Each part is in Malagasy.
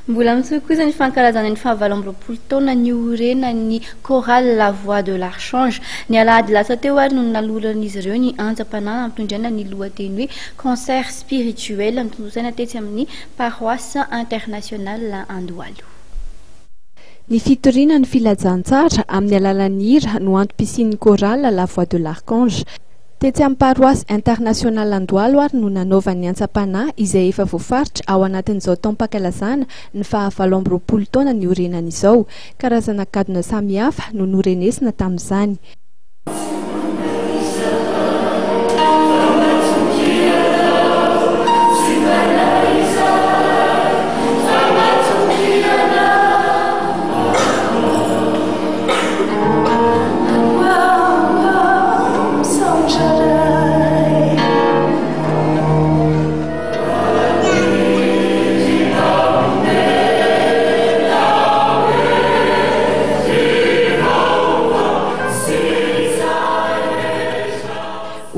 Mbola mitsokoza ny fankalazana ny fahavalo amby roapolo taona ny orena ny chorale La Voix de l'Archange. Ny alahady lasa teo ary no naloran'izy ireo ny anjam-panana ampitondraina ny lohateny hoe concert spirituel notontosaina tetsy amin'ny paroisse internationale Andohalo. Ny fitoriana ny filazantsara amin'ny alalan'ny hira no antom-pisian'ny chorale La Voix de l'Archange. Tetsy amin'ny paroisse internationale Andohalo ary no nanaovan'ny antsa-panahy izay efa voafaritra ao anatin'izao taom-pankalazana ny fahavalo amby roapolo taona ny orenan'izao. Karazana kadona samihafa no norenesina tamin'izany.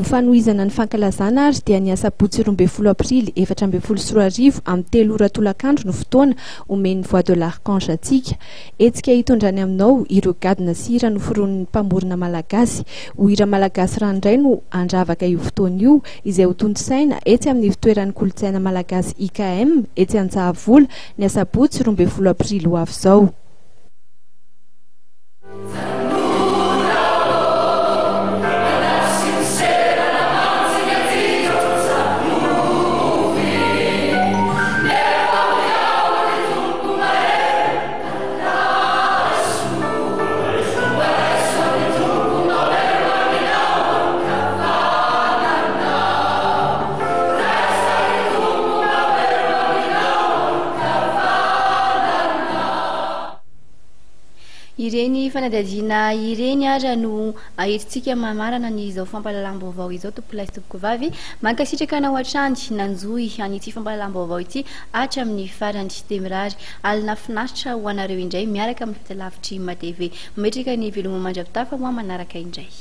Fanoizana ny fankalazana ary dia ny asabotsy 12 aprily 2024 amin'ny 3 ora tolakandro no fotoana omen'ny Voix de l'Archange atsika. Etsika hitondrany aminao ireo gadona sy hira noforon'ny mpamorona malagasy. Ho hira malagasy ranoray no andravaka io fotoana io izay ho tontosaina etsy amin'ny fitoeran'ny kolontsaina malagasy IKM etsy Antsahavola ny asabotsy 12 aprily ho avy izao. Ireny fanadadiana ireny ary no ahetintsika mamarana ny izao fampahalalam-baovao izao tompolahy sy tompovavy mankasitraka anao hatrany nanjohy an'ity fampahalalam-baovao ity hatra amin'ny farany Temirary. Alina finaritra ho anareo indray miaraka amin'ny fitalavitry Ma TV. Metrika ny veloma mandravitafa moa manaraka indray.